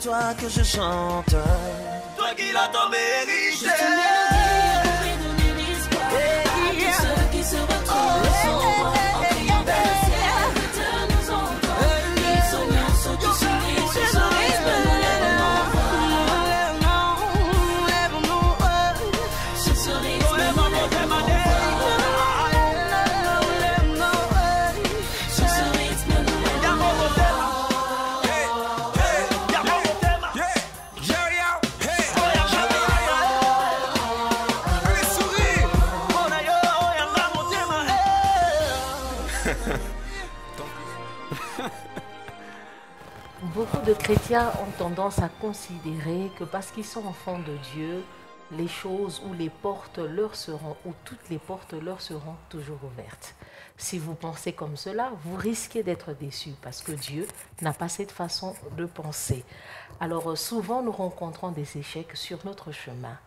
toi que je chante. Toi qui l'as tant mérité. Juste une mélodie pour lui donner l'espoir à tous ceux qui se retrouvent sans voix, en criant vers le ciel de nous entendre. Et soignant ceux qui sourient sur ce rythme, nous lèvons sur ce rythme, nous lèvons sur ce rythme, nous lèvons. Beaucoup de chrétiens ont tendance à considérer que parce qu'ils sont enfants de Dieu, les choses ou les portes leur seront, ou toutes les portes leur seront toujours ouvertes. Si vous pensez comme cela, vous risquez d'être déçus parce que Dieu n'a pas cette façon de penser. Alors souvent, nous rencontrons des échecs sur notre chemin.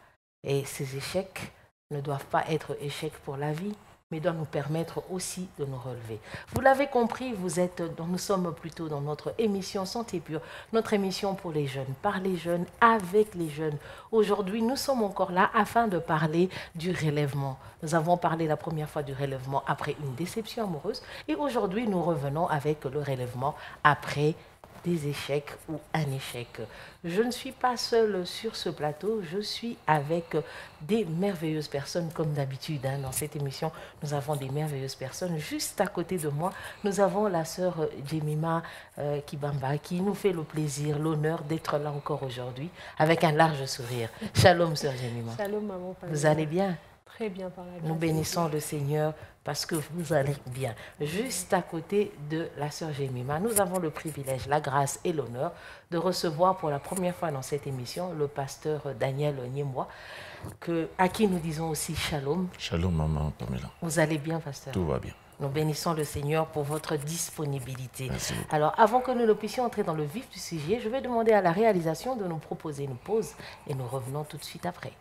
Et ces échecs ne doivent pas être échecs pour la vie, mais doivent nous permettre aussi de nous relever. Vous l'avez compris, nous sommes plutôt dans notre émission Santé Pure, notre émission pour les jeunes, par les jeunes, avec les jeunes. Aujourd'hui, nous sommes encore là afin de parler du relèvement. Nous avons parlé la première fois du relèvement après une déception amoureuse et aujourd'hui, nous revenons avec le relèvement après des échecs ou un échec. Je ne suis pas seule sur ce plateau, je suis avec des merveilleuses personnes comme d'habitude. Dans cette émission, nous avons des merveilleuses personnes. Juste à côté de moi, nous avons la sœur Jemima Kibamba qui nous fait le plaisir, l'honneur d'être là encore aujourd'hui avec un large sourire. Shalom sœur Jemima. Shalom maman. Vous allez bien? Très bien par la grâce. Nous bénissons le Seigneur parce que vous allez bien. Juste à côté de la sœur Jemima, nous avons le privilège, la grâce et l'honneur de recevoir pour la première fois dans cette émission le pasteur Daniel Niemwa, à qui nous disons aussi shalom. Shalom maman Pamela. Vous allez bien pasteur? Tout va bien. Nous bénissons le Seigneur pour votre disponibilité. Merci beaucoup. Alors, avant que nous ne puissions entrer dans le vif du sujet, je vais demander à la réalisation de nous proposer une pause et nous revenons tout de suite après.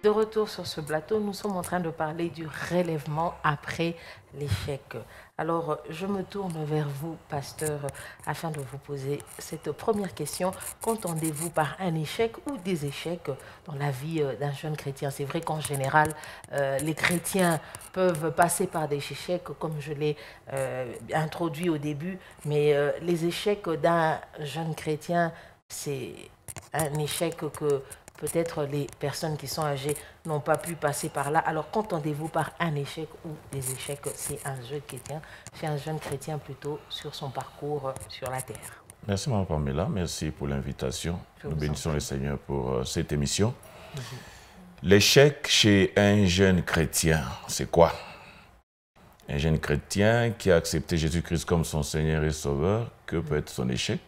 De retour sur ce plateau, nous sommes en train de parler du relèvement après l'échec. Alors, je me tourne vers vous, pasteur, afin de vous poser cette première question. Qu'entendez-vous par un échec ou des échecs dans la vie d'un jeune chrétien? C'est vrai qu'en général, les chrétiens peuvent passer par des échecs, comme je l'ai introduit au début, mais les échecs d'un jeune chrétien, c'est un échec que peut-être les personnes qui sont âgées n'ont pas pu passer par là. Alors, qu'entendez-vous par un échec ou des échecs chez un jeune chrétien plutôt sur son parcours sur la terre? Merci Mme Pamela, merci pour l'invitation. Nous bénissons le Seigneur pour cette émission. L'échec chez un jeune chrétien, c'est quoi? Un jeune chrétien qui a accepté Jésus-Christ comme son Seigneur et Sauveur, que peut être son échec?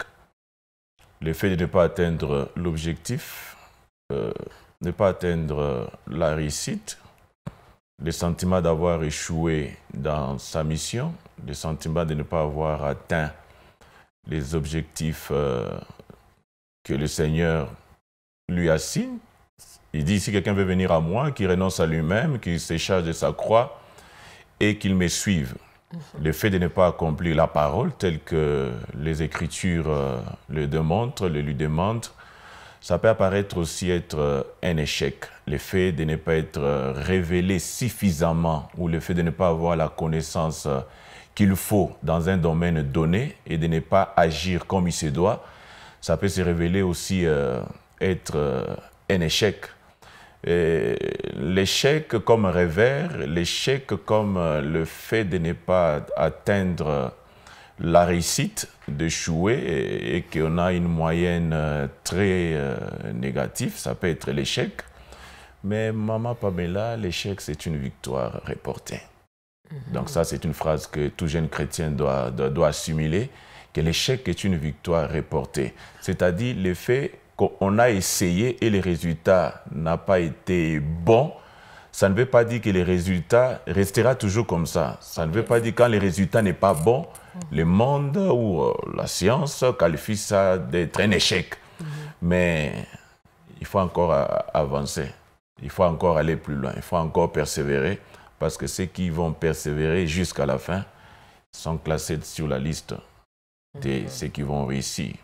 Le fait de ne pas atteindre l'objectif, ne pas atteindre la réussite, le sentiment d'avoir échoué dans sa mission, le sentiment de ne pas avoir atteint les objectifs que le Seigneur lui assigne. Il dit, si quelqu'un veut venir à moi, qu'il renonce à lui-même, qu'il se charge de sa croix et qu'il me suive. Le fait de ne pas accomplir la parole telle que les Écritures le lui démontrent, ça peut apparaître aussi être un échec. Le fait de ne pas être révélé suffisamment ou le fait de ne pas avoir la connaissance qu'il faut dans un domaine donné et de ne pas agir comme il se doit, ça peut se révéler aussi être un échec. L'échec comme revers, l'échec comme le fait de ne pas atteindre la réussite, d'échouer et qu'on a une moyenne très négative, ça peut être l'échec. Mais maman Pamela, l'échec c'est une victoire reportée. Donc ça c'est une phrase que tout jeune chrétien doit assimiler, que l'échec est une victoire reportée. C'est-à-dire le fait qu'on a essayé et le résultat n'a pas été bon, ça ne veut pas dire que le résultat restera toujours comme ça. Ça ne veut pas dire que quand le résultat n'est pas bon, le monde ou la science qualifie ça d'être un échec. Mais il faut encore avancer, il faut encore aller plus loin, il faut encore persévérer, parce que ceux qui vont persévérer jusqu'à la fin, sont classés sur la liste de ceux qui vont réussir.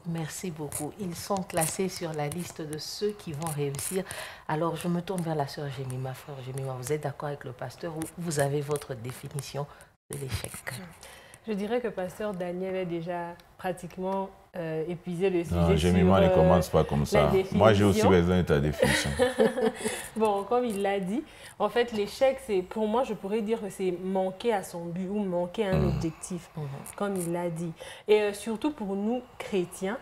Merci beaucoup. Ils sont classés sur la liste de ceux qui vont réussir. Alors, je me tourne vers la sœur Jemima. Frère Jemima, vous êtes d'accord avec le pasteur ou vous avez votre définition de l'échec? Je dirais que pasteur Daniel est déjà pratiquement épuisé le sujet. Non, Jemima ne commence pas comme ça. Moi, j'ai aussi besoin de ta définition. Bon, comme il l'a dit, en fait, l'échec, c'est, pour moi, je pourrais dire que c'est manquer à son but ou manquer à un objectif, comme il l'a dit. Et surtout pour nous, chrétiens,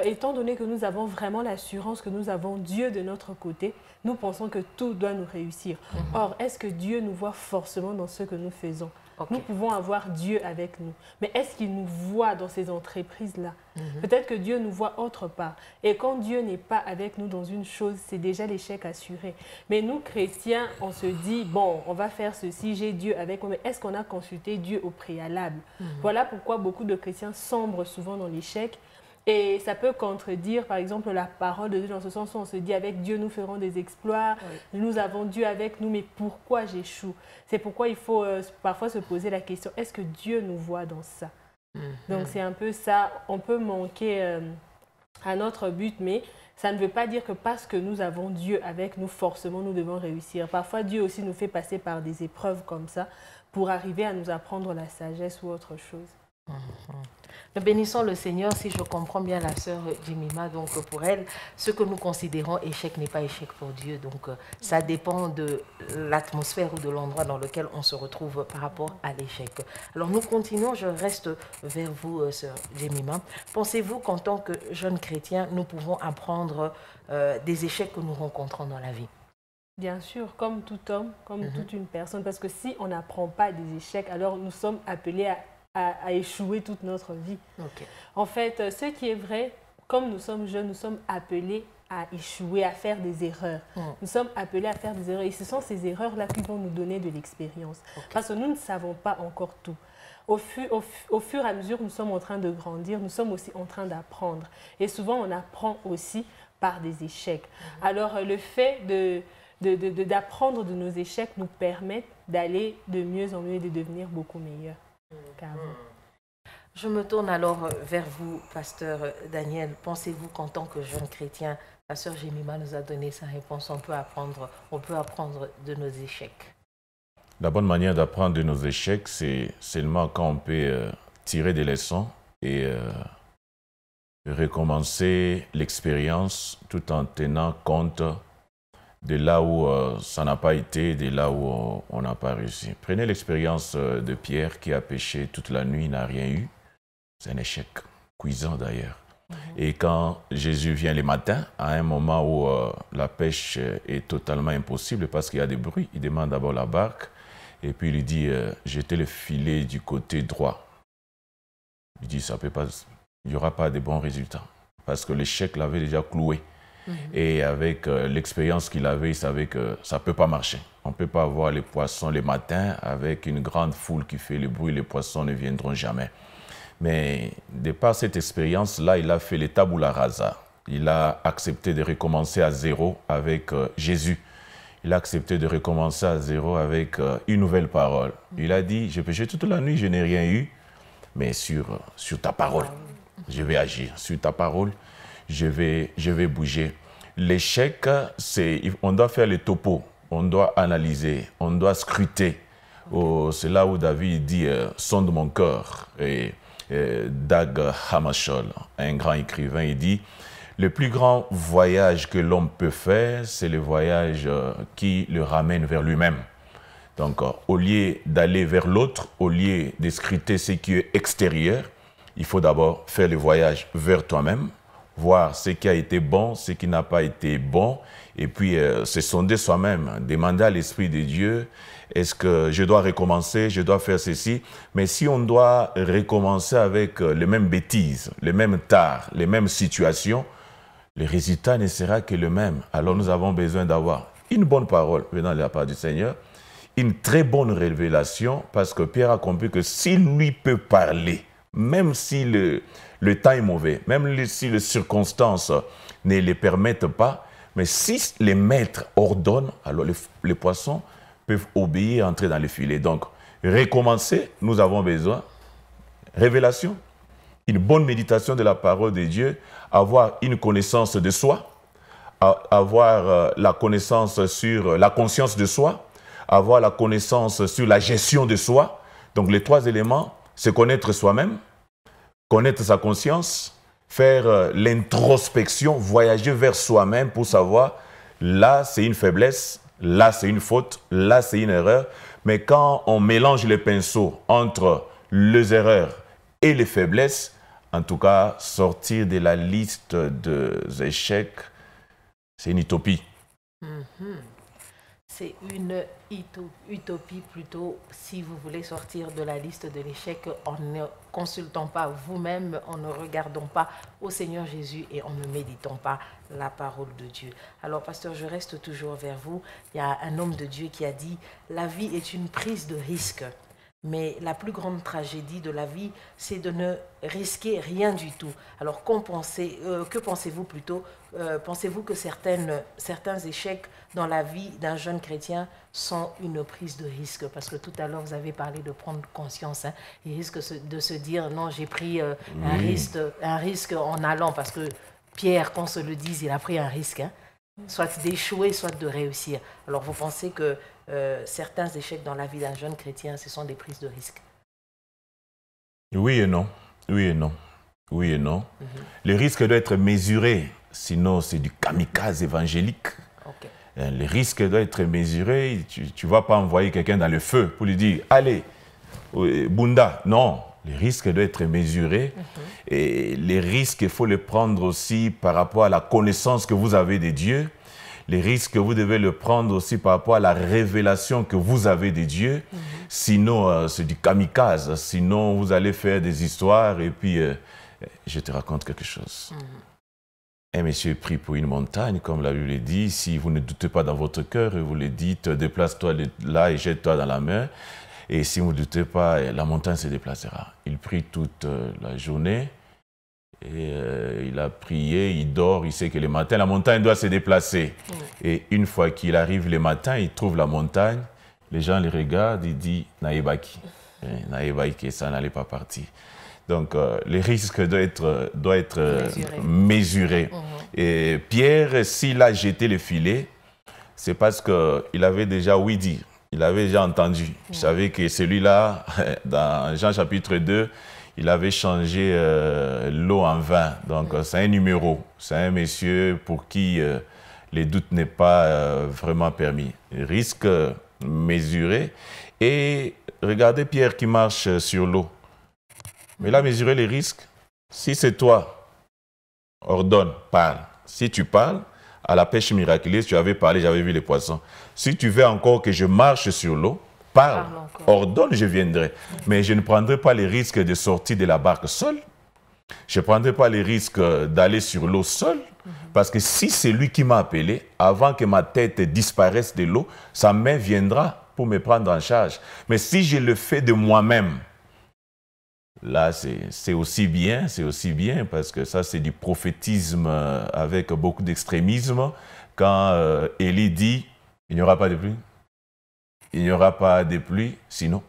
étant donné que nous avons vraiment l'assurance que nous avons Dieu de notre côté, nous pensons que tout doit nous réussir. Or, est-ce que Dieu nous voit forcément dans ce que nous faisons? Nous pouvons avoir Dieu avec nous. Mais est-ce qu'il nous voit dans ces entreprises-là? Peut-être que Dieu nous voit autre part. Et quand Dieu n'est pas avec nous dans une chose, c'est déjà l'échec assuré. Mais nous, chrétiens, on se dit, bon, on va faire ceci, j'ai Dieu avec moi. Mais est-ce qu'on a consulté Dieu au préalable? Voilà pourquoi beaucoup de chrétiens sombrent souvent dans l'échec. Et ça peut contredire, par exemple, la parole de Dieu dans ce sens où on se dit, avec Dieu, nous ferons des exploits, nous avons Dieu avec nous, mais pourquoi j'échoue? C'est pourquoi il faut parfois se poser la question, est-ce que Dieu nous voit dans ça? Donc c'est un peu ça, on peut manquer à notre but, mais ça ne veut pas dire que parce que nous avons Dieu avec nous, forcément, nous devons réussir. Parfois, Dieu aussi nous fait passer par des épreuves comme ça pour arriver à nous apprendre la sagesse ou autre chose. Nous bénissons le Seigneur, si je comprends bien la sœur Jemima, donc pour elle, ce que nous considérons échec n'est pas échec pour Dieu, donc ça dépend de l'atmosphère ou de l'endroit dans lequel on se retrouve par rapport à l'échec. Alors nous continuons, je reste vers vous, sœur Jemima. Pensez-vous qu'en tant que jeunes chrétiens, nous pouvons apprendre des échecs que nous rencontrons dans la vie? Bien sûr, comme tout homme, comme toute une personne, parce que si on n'apprend pas des échecs, alors nous sommes appelés à échouer toute notre vie. En fait, ce qui est vrai, comme nous sommes jeunes, nous sommes appelés à échouer, à faire des erreurs. Nous sommes appelés à faire des erreurs et ce sont ces erreurs-là qui vont nous donner de l'expérience. Parce que nous ne savons pas encore tout. Au fur et à mesure, nous sommes en train de grandir, nous sommes aussi en train d'apprendre. Et souvent, on apprend aussi par des échecs. Alors, le fait d'apprendre de nos échecs nous permet d'aller de mieux en mieux et de devenir beaucoup meilleurs. Je me tourne alors vers vous, pasteur Daniel. Pensez-vous qu'en tant que jeune chrétien, la sœur Jemima nous a donné sa réponse, on peut apprendre de nos échecs? La bonne manière d'apprendre de nos échecs, c'est seulement quand on peut tirer des leçons et recommencer l'expérience tout en tenant compte de là où ça n'a pas été, de là où on n'a pas réussi. Prenez l'expérience de Pierre qui a pêché toute la nuit, n'a rien eu. C'est un échec, cuisant d'ailleurs. Et quand Jésus vient le matin, à un moment où la pêche est totalement impossible parce qu'il y a des bruits, il demande d'abord la barque et puis il lui dit jetez le filet du côté droit. Il dit ça peut pas, il n'y aura pas de bons résultats parce que l'échec l'avait déjà cloué. Et avec l'expérience qu'il avait, il savait que ça ne peut pas marcher. On ne peut pas voir les poissons le matin avec une grande foule qui fait le bruit, les poissons ne viendront jamais. Mais de par cette expérience-là, il a fait les tabula rasa. Il a accepté de recommencer à zéro avec Jésus. Il a accepté de recommencer à zéro avec une nouvelle parole. Il a dit, j'ai péché toute la nuit, je n'ai rien eu, mais sur ta parole, je vais agir. Sur ta parole, je vais bouger. L'échec, on doit faire les topos, on doit analyser, on doit scruter. C'est là où David dit « sonde mon cœur ». Et Dag Hammarskjöld, un grand écrivain, il dit « le plus grand voyage que l'homme peut faire, c'est le voyage qui le ramène vers lui-même ». Donc, au lieu d'aller vers l'autre, au lieu de scruter ce qui est extérieur, il faut d'abord faire le voyage vers toi-même, voir ce qui a été bon, ce qui n'a pas été bon, et puis se sonder soi-même, demander à l'Esprit de Dieu, est-ce que je dois recommencer, je dois faire ceci? Mais si on doit recommencer avec les mêmes bêtises, les mêmes tares, les mêmes situations, le résultat ne sera que le même. Alors nous avons besoin d'avoir une bonne parole venant de la part du Seigneur, une très bonne révélation, parce que Pierre a compris que s'il lui peut parler, même si le temps est mauvais, même si les circonstances ne les permettent pas, mais si les maîtres ordonnent, alors les poissons peuvent obéir et entrer dans le filet. Donc, recommencer, nous avons besoin révélation, une bonne méditation de la parole de Dieu, avoir une connaissance de soi, avoir la connaissance sur la conscience de soi, avoir la connaissance sur la gestion de soi. Donc les 3 éléments, c'est connaître soi-même, connaître sa conscience, faire l'introspection, voyager vers soi-même pour savoir, là c'est une faiblesse, là c'est une faute, là c'est une erreur. Mais quand on mélange les pinceaux entre les erreurs et les faiblesses, en tout cas, sortir de la liste des échecs, c'est une utopie. C'est une utopie plutôt, si vous voulez sortir de la liste de l'échec en ne consultant pas vous-même, en ne regardant pas au Seigneur Jésus et en ne méditant pas la parole de Dieu. Alors, pasteur, je reste toujours vers vous. Il y a un homme de Dieu qui a dit « La vie est une prise de risque ». Mais la plus grande tragédie de la vie, c'est de ne risquer rien du tout. Alors, que pensez-vous plutôt? Pensez-vous que certains échecs dans la vie d'un jeune chrétien sont une prise de risque? Parce que tout à l'heure, vous avez parlé de prendre conscience. Il risque de se dire, non, j'ai pris un risque en allant. Parce que Pierre, qu'on se le dise, il a pris un risque. Soit d'échouer, soit de réussir. Alors, vous pensez que certains échecs dans la vie d'un jeune chrétien, ce sont des prises de risque? Oui et non. Oui et non. Oui et non. Le risque doit être mesuré, sinon c'est du kamikaze évangélique. Okay. Le risque doit être mesuré. Tu ne vas pas envoyer quelqu'un dans le feu pour lui dire « Allez, Bunda ». Non, le risque doit être mesuré. Et les risques, il faut les prendre aussi par rapport à la connaissance que vous avez de Dieu. Les risques, vous devez le prendre aussi par rapport à la révélation que vous avez de Dieu. Sinon, c'est du kamikaze. Sinon, vous allez faire des histoires et puis, je te raconte quelque chose. Un monsieur prie pour une montagne, comme la Bible dit. Si vous ne doutez pas dans votre cœur et vous le dites, déplace-toi là et jette-toi dans la mer. Et si vous ne doutez pas, la montagne se déplacera. Il prie toute la journée. Et il a prié, il dort, il sait que le matin, la montagne doit se déplacer. Et une fois qu'il arrive le matin, il trouve la montagne, les gens les regardent, il dit « Naïbaki ». Naïbaki, ça n'allait pas partir. Donc, le risque doit être mesuré. Et Pierre, s'il a jeté le filet, c'est parce qu'il avait déjà ouï dire, il avait déjà entendu. Il savait que celui-là, dans Jean chapitre 2, il avait changé l'eau en vin. Donc, c'est un numéro. C'est un monsieur pour qui les doutes n'est pas vraiment permis. Risque mesuré. Et regardez Pierre qui marche sur l'eau. Mais là, mesurer les risques. Si c'est toi, ordonne, parle. Si tu parles, à la pêche miraculeuse, tu avais parlé, j'avais vu les poissons. Si tu veux encore que je marche sur l'eau, parle, ordonne, je viendrai. Mais je ne prendrai pas les risques de sortir de la barque seul. Je ne prendrai pas les risques d'aller sur l'eau seul. Parce que si c'est lui qui m'a appelé, avant que ma tête disparaisse de l'eau, sa main viendra pour me prendre en charge. Mais si je le fais de moi-même, là, c'est aussi bien, parce que ça, c'est du prophétisme avec beaucoup d'extrémisme. Quand Élie dit, il n'y aura pas de pluie. Il n'y aura pas de pluie, sinon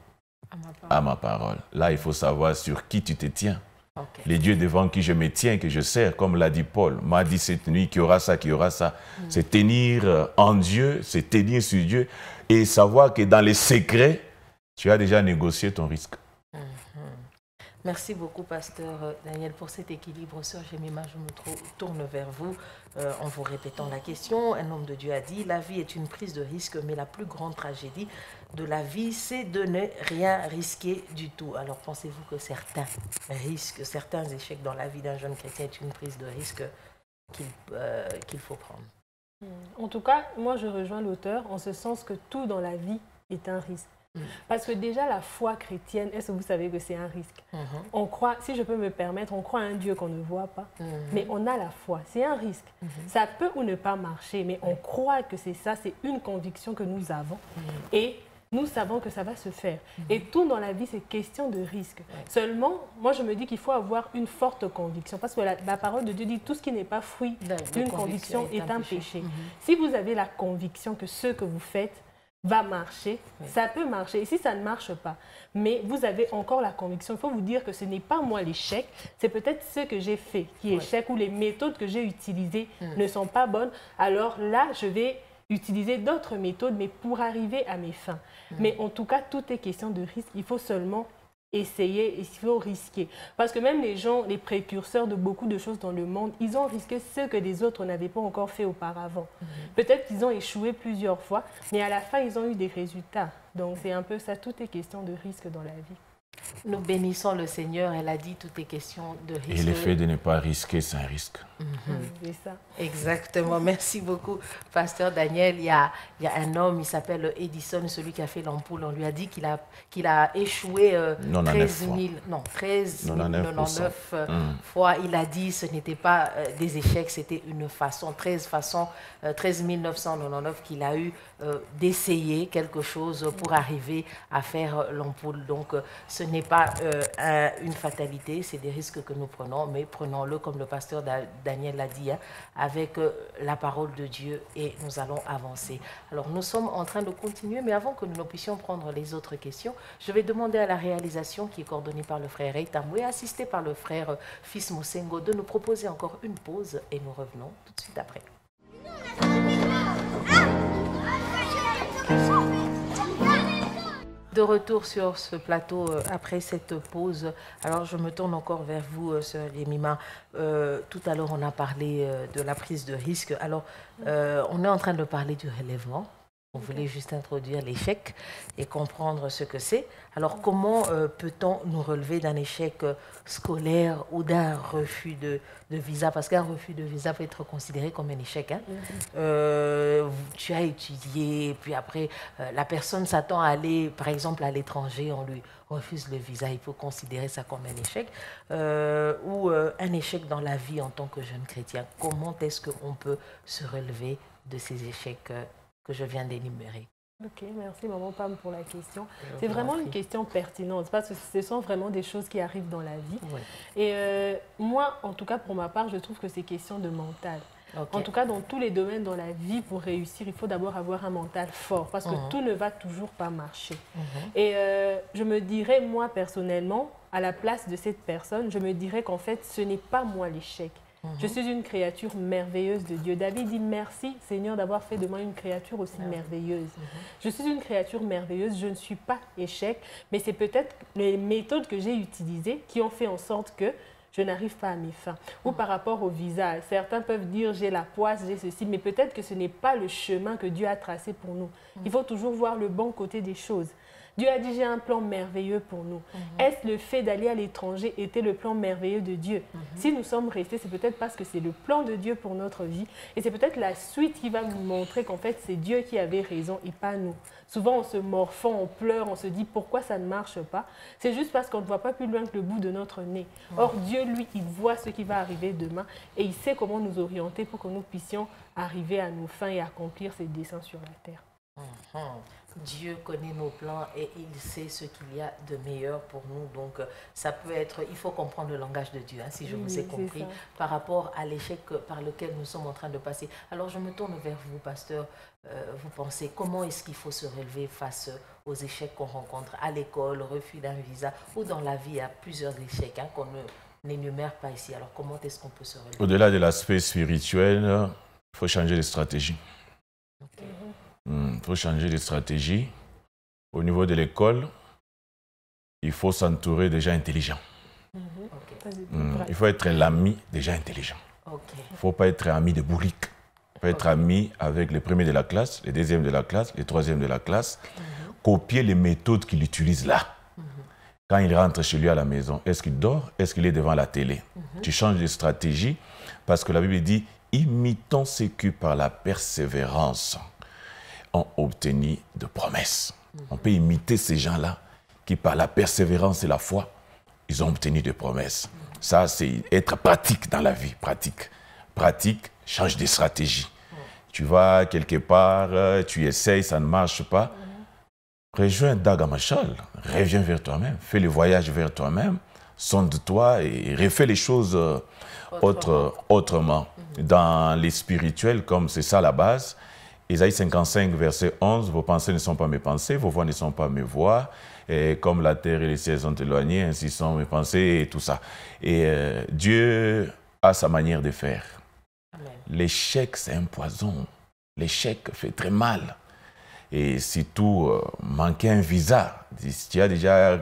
à ma parole. Là, il faut savoir sur qui tu te tiens. Okay. Les dieux devant qui je me tiens, que je sers, comme l'a dit Paul, m'a dit cette nuit qu'il y aura ça, qu'il y aura ça. C'est tenir en Dieu, c'est tenir sur Dieu et savoir que dans les secrets, tu as déjà négocié ton risque. Merci beaucoup, pasteur Daniel, pour cet équilibre. Sœur Jemima, je me tourne vers vous en vous répétant la question. Un homme de Dieu a dit, la vie est une prise de risque, mais la plus grande tragédie de la vie, c'est de ne rien risquer du tout. Alors, pensez-vous que certains risques, certains échecs dans la vie d'un jeune chrétien est une prise de risque qu'il faut prendre? En tout cas, moi, je rejoins l'auteur en ce sens que tout dans la vie est un risque. Parce que déjà, la foi chrétienne, est-ce que vous savez que c'est un risque? On croit, si je peux me permettre, on croit à un Dieu qu'on ne voit pas, mais on a la foi. C'est un risque. Ça peut ou ne pas marcher, mais on croit que c'est ça, c'est une conviction que nous avons. Et nous savons que ça va se faire. Et tout dans la vie, c'est question de risque. Seulement, moi, je me dis qu'il faut avoir une forte conviction. Parce que la parole de Dieu dit, tout ce qui n'est pas fruit d'une conviction est un péché. Si vous avez la conviction que ce que vous faites, va marcher, ça peut marcher. Et si ça ne marche pas, mais vous avez encore la conviction, il faut vous dire que ce n'est pas moi l'échec, c'est peut-être ce que j'ai fait qui est échec ou les méthodes que j'ai utilisées ne sont pas bonnes. Alors là, je vais utiliser d'autres méthodes, mais pour arriver à mes fins. Mais en tout cas, tout est question de risque. Il faut seulement essayer, il faut risquer. Parce que même les gens, les précurseurs de beaucoup de choses dans le monde, ils ont risqué ce que les autres n'avaient pas encore fait auparavant. Peut-être qu'ils ont échoué plusieurs fois, mais à la fin, ils ont eu des résultats. Donc c'est un peu ça, tout est question de risque dans la vie. Nous bénissons le Seigneur, elle a dit tout est question de risque. Et le fait de ne pas risquer, c'est un risque. C'est ça. Exactement, merci beaucoup, Pasteur Daniel. Il y a un homme, il s'appelle Edison, celui qui a fait l'ampoule. On lui a dit qu'il a échoué 13,99 fois. Il a dit que ce n'était pas des échecs, c'était une façon, 13 999 qu'il a eu d'essayer quelque chose pour arriver à faire l'ampoule. Donc, ce n'est pas une fatalité, c'est des risques que nous prenons, mais prenons-le comme le pasteur Daniel l'a dit, hein, avec la parole de Dieu et nous allons avancer. Alors, nous sommes en train de continuer, mais avant que nous puissions prendre les autres questions, je vais demander à la réalisation qui est coordonnée par le frère Eitamou et assistée par le frère Fils Mosengo de nous proposer encore une pause et nous revenons tout de suite après. De retour sur ce plateau après cette pause. Alors je me tourne encore vers vous, Sœur Yemima. Tout à l'heure on a parlé de la prise de risque. Alors on est en train de parler du relèvement. On voulait juste introduire l'échec et comprendre ce que c'est. Alors comment peut-on nous relever d'un échec scolaire ou d'un refus de visa? Parce qu'un refus de visa peut être considéré comme un échec. Hein? Tu as étudié, puis après la personne s'attend à aller, par exemple, à l'étranger, on lui refuse le visa, il faut considérer ça comme un échec. Ou un échec dans la vie en tant que jeune chrétien. Comment est-ce qu'on peut se relever de ces échecs que je viens d'énumérer? Ok, merci Maman Pam pour la question. C'est vraiment une question pertinente parce que ce sont vraiment des choses qui arrivent dans la vie. Oui. Et moi, en tout cas pour ma part, je trouve que c'est question de mental. Okay. En tout cas, dans tous les domaines dans la vie, pour réussir, il faut d'abord avoir un mental fort parce que tout ne va toujours pas marcher. Et je me dirais, moi personnellement, à la place de cette personne, je me dirais qu'en fait, ce n'est pas moi l'échec. Je suis une créature merveilleuse de Dieu. David dit merci Seigneur d'avoir fait de moi une créature aussi merveilleuse. Je suis une créature merveilleuse, je ne suis pas échec, mais c'est peut-être les méthodes que j'ai utilisées qui ont fait en sorte que je n'arrive pas à mes fins. Ou par rapport au visa, certains peuvent dire j'ai la poisse, j'ai ceci, mais peut-être que ce n'est pas le chemin que Dieu a tracé pour nous. Il faut toujours voir le bon côté des choses. Dieu a dit, j'ai un plan merveilleux pour nous. Est-ce le fait d'aller à l'étranger était le plan merveilleux de Dieu? Si nous sommes restés, c'est peut-être parce que c'est le plan de Dieu pour notre vie. Et c'est peut-être la suite qui va nous montrer qu'en fait, c'est Dieu qui avait raison et pas nous. Souvent, on se morfond, on pleure, on se dit pourquoi ça ne marche pas. C'est juste parce qu'on ne voit pas plus loin que le bout de notre nez. Or, Dieu, lui, il voit ce qui va arriver demain et il sait comment nous orienter pour que nous puissions arriver à nos fins et accomplir ses desseins sur la terre. Dieu connaît nos plans et il sait ce qu'il y a de meilleur pour nous. Donc, ça peut être, il faut comprendre le langage de Dieu, hein, si je vous ai compris, par rapport à l'échec par lequel nous sommes en train de passer. Alors, je me tourne vers vous, pasteur. Vous pensez, comment est-ce qu'il faut se relever face aux échecs qu'on rencontre à l'école, refus d'un visa ou dans la vie? Il y a plusieurs échecs hein, qu'on n'énumère pas ici. Alors, comment est-ce qu'on peut se relever? Au-delà de l'aspect spirituel, il faut changer de stratégie. Il faut changer de stratégie. Au niveau de l'école, il faut s'entourer des gens intelligents. Il faut être l'ami des gens intelligents. Il ne faut pas être ami de bourriques. Il faut être ami avec les premiers de la classe, les deuxièmes de la classe, les troisièmes de la classe. Copier les méthodes qu'il utilise là. Quand il rentre chez lui à la maison, est-ce qu'il dort? Est-ce qu'il est devant la télé? Tu changes de stratégie parce que la Bible dit « Imitons ceux qui par la persévérance ont obtenu de promesses. » On peut imiter ces gens-là qui, par la persévérance et la foi, ils ont obtenu des promesses. Ça, c'est être pratique dans la vie. Pratique, change de stratégie. Tu vas quelque part, tu essayes, ça ne marche pas. Rejoins Dag Hammarskjöld, reviens vers toi-même, fais le voyage vers toi-même, sonde-toi et refais les choses autrement. Dans les spirituels, comme c'est ça la base, Ésaïe 55, verset 11, « Vos pensées ne sont pas mes pensées, vos voix ne sont pas mes voix. Et comme la terre et les cieux sont éloignés, ainsi sont mes pensées et tout ça. » Et Dieu a sa manière de faire. L'échec, c'est un poison. L'échec fait très mal. Et surtout, manquer un visa. Si tu as déjà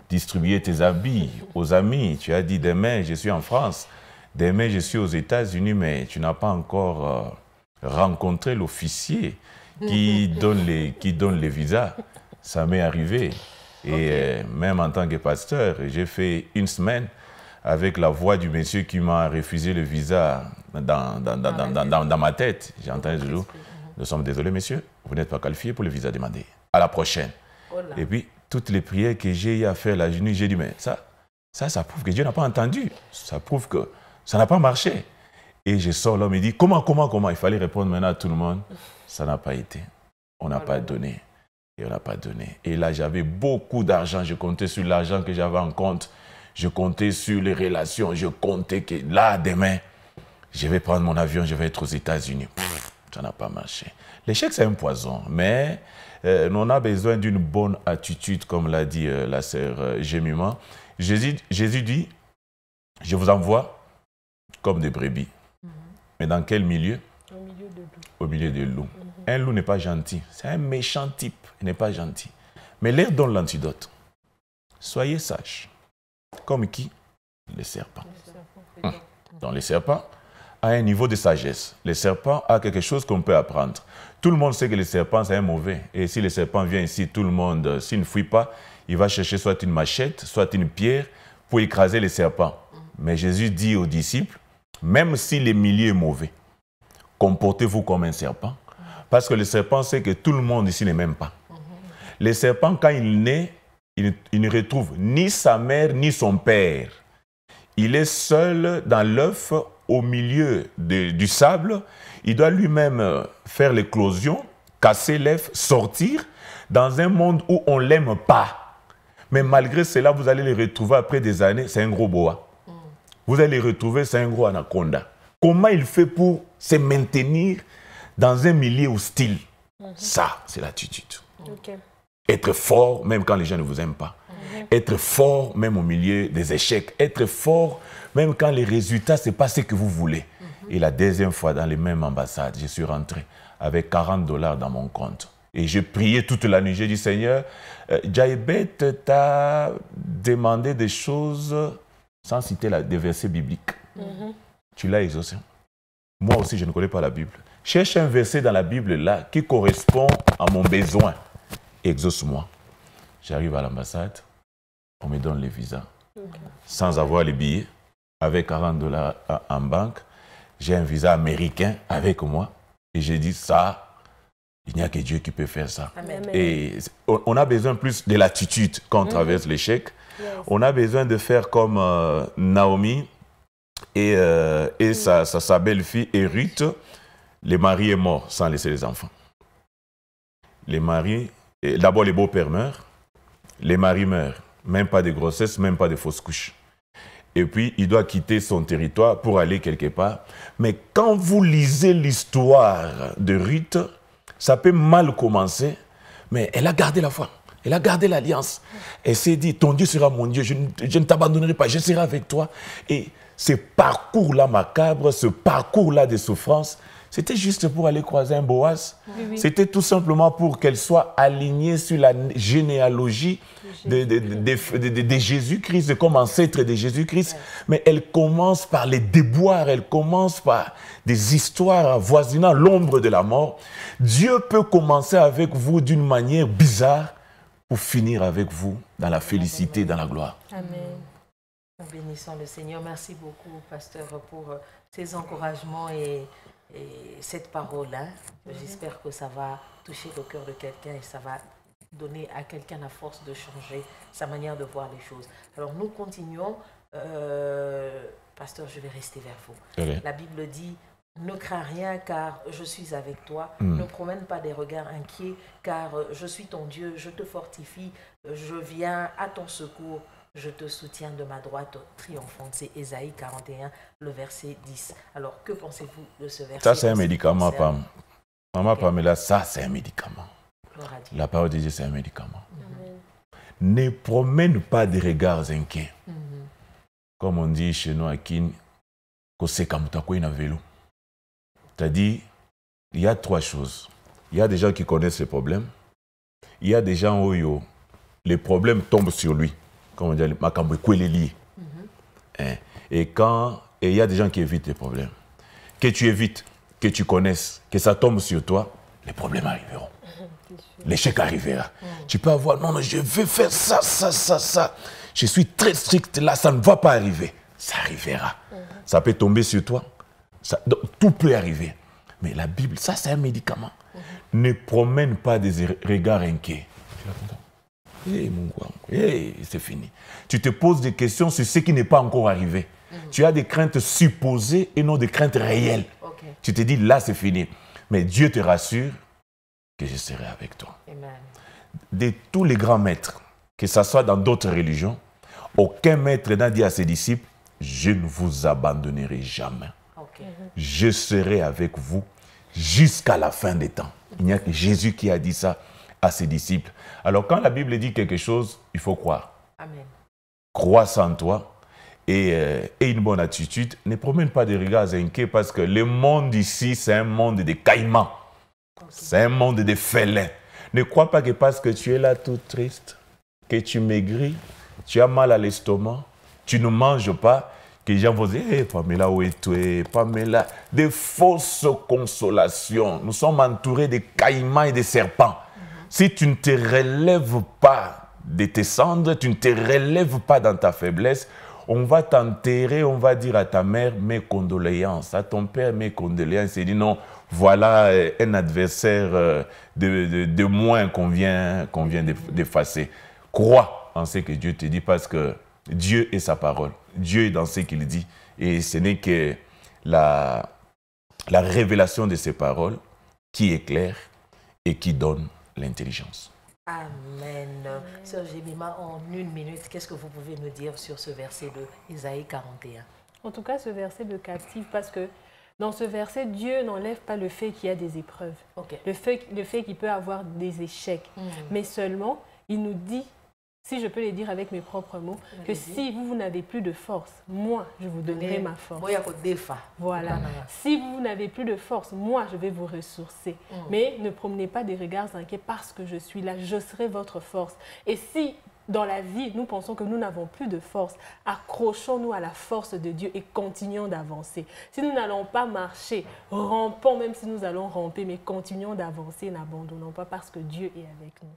distribué tes habits aux amis, tu as dit demain je suis en France, demain je suis aux États-Unis, mais tu n'as pas encore rencontré l'officier qui donne les visas. Ça m'est arrivé. Et même en tant que pasteur, j'ai fait une semaine avec la voix du monsieur qui m'a refusé le visa dans ma tête. J'ai entendu toujours, nous sommes désolés, monsieur, vous n'êtes pas qualifié pour le visa demandé. À la prochaine. Et puis, toutes les prières que j'ai eu à faire la nuit, j'ai dit, mais ça prouve que Dieu n'a pas entendu. Ça prouve que ça n'a pas marché. Et je sors, l'homme me dit, comment? Il fallait répondre maintenant à tout le monde. Ça n'a pas été. On n'a pas donné. Et on n'a pas donné. Et là, j'avais beaucoup d'argent. Je comptais sur l'argent que j'avais en compte. Je comptais sur les relations. Je comptais que là, demain, je vais prendre mon avion, je vais être aux États-Unis. Ça n'a pas marché. L'échec, c'est un poison. Mais on a besoin d'une bonne attitude, comme l'a dit la sœur Gémima. Jésus dit, je vous envoie comme des brebis. Mais dans quel milieu? Au milieu de loups. Au milieu des loups. Un loup n'est pas gentil. C'est un méchant type. Il n'est pas gentil. Mais l'air donne l'antidote. Soyez sages. Comme qui? Les serpents. Donc les serpents a un niveau de sagesse. Les serpents a quelque chose qu'on peut apprendre. Tout le monde sait que les serpents, c'est un mauvais. Et si le serpent vient ici, tout le monde, s'il ne fuit pas, il va chercher soit une machette, soit une pierre pour écraser les serpents. Mais Jésus dit aux disciples, même si le milieu est mauvais, comportez-vous comme un serpent. Parce que le serpent sait que tout le monde ici ne m'aime pas. Le serpent, quand il naît, il ne retrouve ni sa mère ni son père. Il est seul dans l'œuf au milieu du sable. Il doit lui-même faire l'éclosion, casser l'œuf, sortir dans un monde où on ne l'aime pas. Mais malgré cela, vous allez le retrouver après des années, c'est un gros boa. Vous allez le retrouver, c'est un gros anaconda. Comment il fait pour se maintenir dans un milieu hostile? Ça, c'est l'attitude. Être fort, même quand les gens ne vous aiment pas. Être fort, même au milieu des échecs. Être fort, même quand les résultats, ce n'est pas ce que vous voulez. Et la deuxième fois, dans les mêmes ambassades, je suis rentré avec $40 dans mon compte. Et j'ai prié toute la nuit. J'ai dit, Seigneur, Jaïbet t'a demandé des choses sans citer des versets bibliques. Tu l'as exaucé. Moi aussi, je ne connais pas la Bible. Cherche un verset dans la Bible là qui correspond à mon besoin. Exauce-moi. J'arrive à l'ambassade, on me donne les visas. Sans avoir les billets, avec $40 en banque, j'ai un visa américain avec moi. Et j'ai dit ça, il n'y a que Dieu qui peut faire ça. Amen. Et on a besoin plus de l'attitude quand on traverse l'échec. On a besoin de faire comme Naomi et sa belle-fille et Ruth. Le mari est mort sans laisser les enfants. Les maris, d'abord les beaux-pères meurent, les maris meurent. Même pas de grossesse, même pas de fausses couches. Et puis, il doit quitter son territoire pour aller quelque part. Mais quand vous lisez l'histoire de Ruth, ça peut mal commencer, mais elle a gardé la foi. Elle a gardé l'alliance. Elle s'est dit, ton Dieu sera mon Dieu, je ne t'abandonnerai pas, je serai avec toi. Et ce parcours-là macabre, ce parcours-là de souffrance, c'était juste pour aller croiser un Boaz. C'était tout simplement pour qu'elle soit alignée sur la généalogie de Jésus-Christ, comme ancêtre de Jésus-Christ. Mais elle commence par les déboires, elle commence par des histoires avoisinant l'ombre de la mort. Dieu peut commencer avec vous d'une manière bizarre pour finir avec vous dans la félicité, dans la gloire. Amen. Nous bénissons le Seigneur. Merci beaucoup, pasteur, pour ces encouragements et cette parole-là. J'espère que ça va toucher le cœur de quelqu'un et ça va donner à quelqu'un la force de changer sa manière de voir les choses. Alors nous continuons. Pasteur, je vais rester vers vous. Okay. La Bible dit, ne crains rien car je suis avec toi. Ne promène pas des regards inquiets car je suis ton Dieu, je te fortifie, je viens à ton secours. Je te soutiens de ma droite triomphante. C'est Ésaïe 41, le verset 10. Alors, que pensez-vous de ce verset? Ça, c'est un médicament, Pam. Maman Pamela, ça c'est un médicament. La parole de Dieu, c'est un médicament. Ne promène pas des regards inquiets. Comme on dit chez nous à Kin, c'est-à-dire, il y a 3 choses. Il y a des gens qui connaissent les problèmes. Il y a des gens où les problèmes tombent sur lui. Comme on dit, et il y a des gens qui évitent les problèmes. Que tu évites, que tu connaisses, que ça tombe sur toi, les problèmes arriveront. L'échec arrivera. Tu peux avoir, non, je veux faire ça, ça, ça, ça. Je suis très strict là, ça ne va pas arriver. Ça arrivera. Ça peut tomber sur toi. Donc, tout peut arriver. Mais la Bible, ça c'est un médicament. Ne promène pas des regards inquiets. C'est fini. Tu te poses des questions sur ce qui n'est pas encore arrivé. Tu as des craintes supposées et non des craintes réelles. Tu te dis, là c'est fini. Mais Dieu te rassure que je serai avec toi. Amen. De tous les grands maîtres, que ce soit dans d'autres religions, aucun maître n'a dit à ses disciples, je ne vous abandonnerai jamais. Je serai avec vous jusqu'à la fin des temps. Il n'y a que Jésus qui a dit ça à ses disciples. Alors quand la Bible dit quelque chose, il faut croire. Amen. Crois en toi et une bonne attitude. Ne promène pas des regards inquiets parce que le monde ici, c'est un monde de caïmans. C'est un monde de félins. Ne crois pas que parce que tu es là tout triste, que tu maigris, tu as mal à l'estomac, tu ne manges pas, que les gens vont dire, hey, Pamela, où es-tu? Pamela, des fausses consolations. Nous sommes entourés de caïmans et de serpents. Si tu ne te relèves pas de tes cendres, tu ne te relèves pas dans ta faiblesse, on va t'enterrer, on va dire à ta mère, mes condoléances, à ton père, mes condoléances. Il dit non, voilà un adversaire de moins qu'on vient d'effacer. Crois en ce que Dieu te dit parce que Dieu est sa parole. Dieu est dans ce qu'il dit. Et ce n'est que la révélation de ses paroles qui éclaire et qui donne l'intelligence. Amen. Sœur Jemima, en 1 minute, qu'est-ce que vous pouvez nous dire sur ce verset de Isaïe 41? En tout cas, ce verset me captive parce que dans ce verset, Dieu n'enlève pas le fait qu'il y a des épreuves, le fait qu'il peut avoir des échecs, mais seulement, il nous dit, si je peux les dire avec mes propres mots, que si vous n'avez plus de force, moi, je vous donnerai ma force. Voilà. Si vous n'avez plus de force, moi, je vais vous ressourcer. Mais ne promenez pas des regards inquiets parce que je suis là, je serai votre force. Et si dans la vie, nous pensons que nous n'avons plus de force, accrochons-nous à la force de Dieu et continuons d'avancer. Si nous n'allons pas marcher, rampons même si nous allons ramper, mais continuons d'avancer, n'abandonnons pas parce que Dieu est avec nous.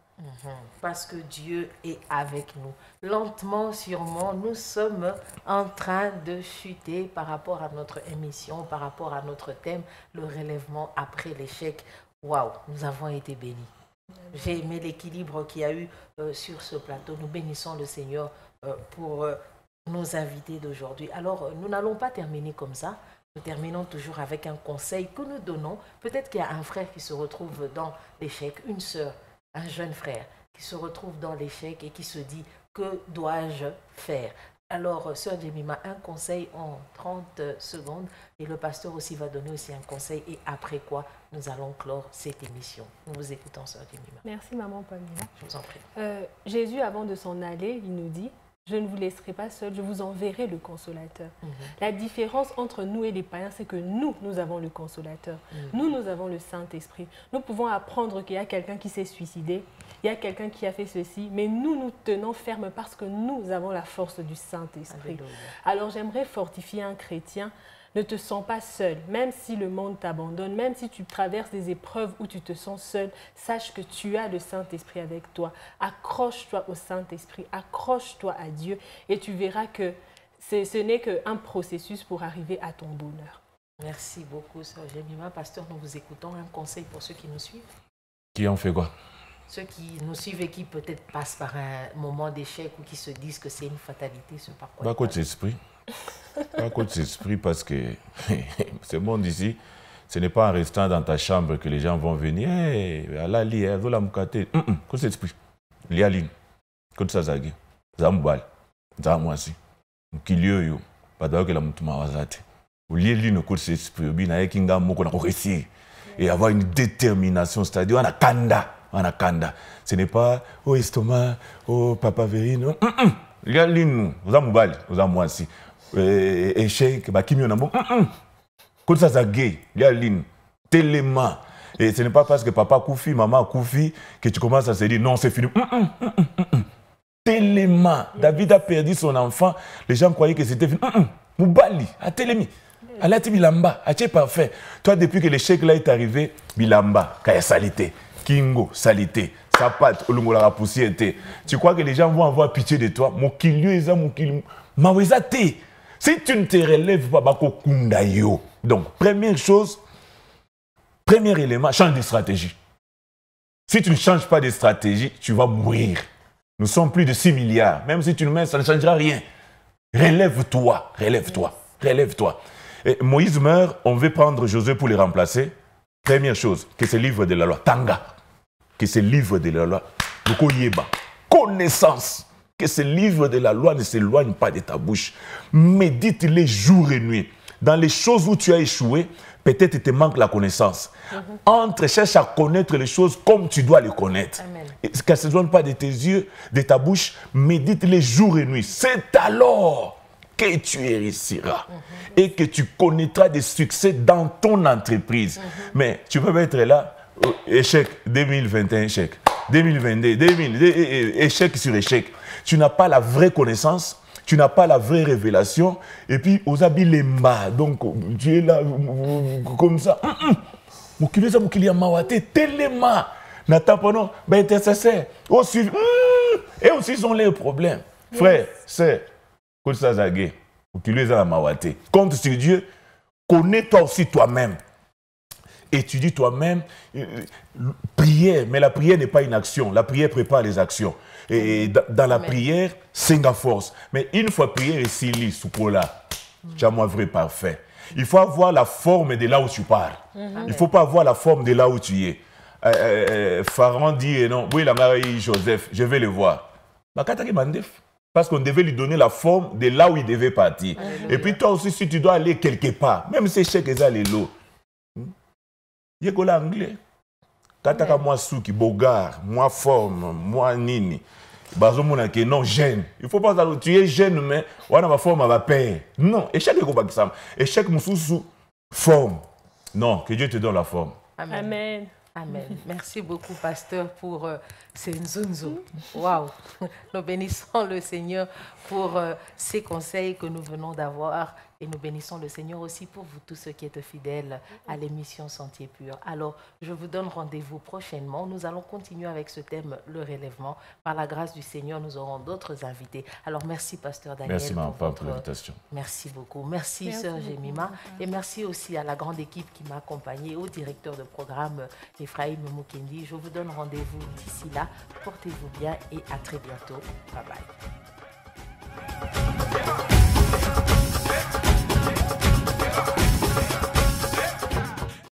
Parce que Dieu est avec nous. Lentement, sûrement, nous sommes en train de chuter par rapport à notre émission, par rapport à notre thème, le relèvement après l'échec. Waouh, nous avons été bénis. J'ai aimé l'équilibre qu'il y a eu sur ce plateau. Nous bénissons le Seigneur pour nos invités d'aujourd'hui. Alors, nous n'allons pas terminer comme ça. Nous terminons toujours avec un conseil que nous donnons. Peut-être qu'il y a un frère qui se retrouve dans l'échec, une sœur, un jeune frère qui se retrouve dans l'échec et qui se dit « Que dois-je faire ?» Alors, sœur Jemima, un conseil en 30 secondes et le pasteur aussi va donner aussi un conseil et après quoi nous allons clore cette émission. Nous vous écoutons, sœur Jemima. Merci, maman Pamela. Je vous en prie. Jésus, avant de s'en aller, il nous dit « Je ne vous laisserai pas seul, je vous enverrai le consolateur. La différence entre nous et les païens, c'est que nous avons le consolateur. Nous avons le Saint-Esprit. Nous pouvons apprendre qu'il y a quelqu'un qui s'est suicidé, il y a quelqu'un qui a fait ceci, mais nous tenons ferme parce que nous avons la force du Saint-Esprit. Alors j'aimerais fortifier un chrétien. Ne te sens pas seul, même si le monde t'abandonne, même si tu traverses des épreuves où tu te sens seul, sache que tu as le Saint-Esprit avec toi. Accroche-toi au Saint-Esprit, accroche-toi à Dieu et tu verras que ce n'est qu'un processus pour arriver à ton bonheur. Merci beaucoup, sœur Jemima. Pasteur, nous vous écoutons. Un conseil pour ceux qui nous suivent? Qui en fait quoi? Ceux qui nous suivent et qui peut-être passent par un moment d'échec ou qui se disent que c'est une fatalité, ce par quoi? Pas côté esprit. Pas côté esprit parce que ce monde ici, ce n'est pas en restant dans ta chambre que les gens vont venir. Hey, Allah li, elle veut la mukate. Côté esprit. Il y a ligne. Côté ça zagi. Zambal. Zamwasi. Mkilio yo. Pas d'ailleurs que la mutuma wazate. Ou lié ligne côté esprit. Bina ekinga moko na kokesi. et avoir une détermination, c'est-à-dire on a kanda. Ce n'est pas oh estomac, oh papa verine. Il y a l'une, vous avez moubali, vous avez moi aussi. Échec, bakimi on a bon. Quand ça c'est gay, il y a l'une, tellement. Et ce n'est pas parce que papa koufi, maman koufi que tu commences à se dire non c'est fini. Tellement. David a perdu son enfant, les gens croyaient que c'était fini. Moubali, a télémi. Allah te bilamba, c'est parfait. Toi, depuis que l'échec là est arrivé, bilamba, kaya salité, kingo, salité, sapat, olungola poussière. Tu crois que les gens vont avoir pitié de toi? Mokilio eza mokilio. Maweza te. Si tu ne te relèves pas, bako kundayo. Donc, première chose, premier élément, change de stratégie. Si tu ne changes pas de stratégie, tu vas mourir. Nous sommes plus de 6 milliards. Même si tu le mets, ça ne changera rien. Relève-toi, relève-toi, relève-toi. Et Moïse meurt, on veut prendre Josué pour le remplacer. Première chose, que ce livre de la loi, Tanga, que ce livre de la loi, connaissance, que ce livre de la loi ne s'éloigne pas de ta bouche. Médite-les jour et nuit. Dans les choses où tu as échoué, peut-être te manque la connaissance. Entre, cherche à connaître les choses comme tu dois les connaître. Qu'elles ne s'éloignent pas de tes yeux, de ta bouche, médite-les jour et nuit. C'est alors que tu réussiras et que tu connaîtras des succès dans ton entreprise. Mais tu peux être là, échec 2021, échec 2022, 2000, échec sur échec. Tu n'as pas la vraie connaissance, tu n'as pas la vraie révélation, et puis aux habits les mbas, donc tu es là comme ça. Mokileza mokilia mawate tellement. N'attends pas non, ben intercesseur. Et aussi sont les problèmes. Frère, c'est comme ça zagé. Mokileza la mawate. Compte sur Dieu, connais-toi aussi toi-même. Étudie toi-même. Prière, mais la prière n'est pas une action. La prière prépare les actions. Et dans la prière, c'est la force. Mais une fois prière et s'il sous là, tu as moi vrai parfait. Il faut avoir la forme de là où tu pars. Il ne faut pas avoir la forme de là où tu es. Pharaon dit, non, oui, la mère Joseph, je vais le voir. Parce qu'on devait lui donner la forme de là où il devait partir. Et puis toi aussi, si tu dois aller quelque part, même si c'est que ça, les lots, il y a l'anglais. Kataka moi souki, bogar, moi forme, moi nini. Bazomona que non, jeune. Il ne faut pas que tu es jeune, mais on a ma forme à ma paix. Non, échec est comme ça. Échec sous forme. Non, que Dieu te donne la forme. Amen. Amen. Amen. Merci beaucoup, pasteur, pour ces nzunzu. Waouh! Nous bénissons le Seigneur pour ces conseils que nous venons d'avoir. Et nous bénissons le Seigneur aussi pour vous tous ceux qui êtes fidèles à l'émission Sentier Pur. Alors, je vous donne rendez-vous prochainement. Nous allons continuer avec ce thème, le relèvement. Par la grâce du Seigneur, nous aurons d'autres invités. Alors, merci, pasteur Daniel. Merci, ma femme, pour l'invitation. Merci beaucoup. Merci, sœur Jemima. Et merci aussi à la grande équipe qui m'a accompagnée, au directeur de programme, Ephraim Mukendi. Je vous donne rendez-vous d'ici là. Portez-vous bien et à très bientôt. Bye bye.